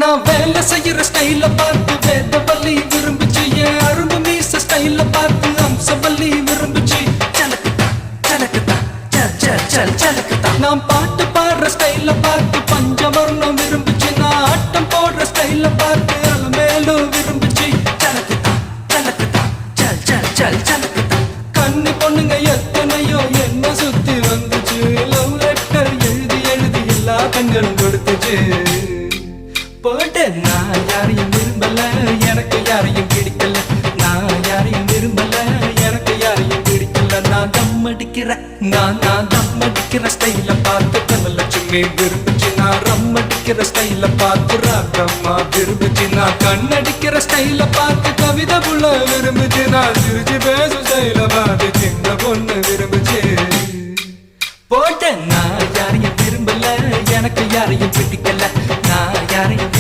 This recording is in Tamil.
நான் வேலை செய்யற ஸ்டைல பார்த்து வேதவல்லி விரும்பிச்சு என் அரும்பு மீச ஸ்டைல பார்த்து அம்சவல்லி விரும்பிச்சு சலக்குதா சலக்குதா சல் சல் சல் சலக்குதா நான் பாட்டு பாடுற ஸ்டைல பார்த்து பஞ்சவர்ணம் விரும்பிச்சு நான் ஆட்டம் போடுற ஸ்டைல பார்த்து அலமேலும் விரும்பிச்சு சலக்குதா சலக்குதா சல் சல் சல் சலக்குதா கண்ணு பொண்ணுங்க எத்தனையோ என்ன சுத்தி வந்துச்சு லவ் லெட்டர் எழுதி எழுதி எல்லா கண்களும் கொடுத்துச்சு போட்டேன் நான் யாரையும் விரும்பல எனக்கு யாரையும் பிடிக்கல நான் யாரையும் விரும்பல எனக்கு யாரையும் பிடிக்கல நான் தம் அடிக்கிற ஸ்டைல பார்த்து தனலட்சுமி விரும்பிச்சு நான் ரம் அடிக்கிற ஸ்டைல பார்த்து ராக்கம்மா விரும்பிச்சு நான் கண்ணடிக்கிற ஸ்டைல பார்த்து கவிதை புள்ள விரும்பிச்சு நான் சிரிச்சு பேசும் ஸ்டைல பார்த்து சின்ன பொண்ணு விரும்பிச்சு போட்டேன் நான் யாரையும் விரும்பல எனக்கு யாரையும் பிடிக்கல நான் யாரையும்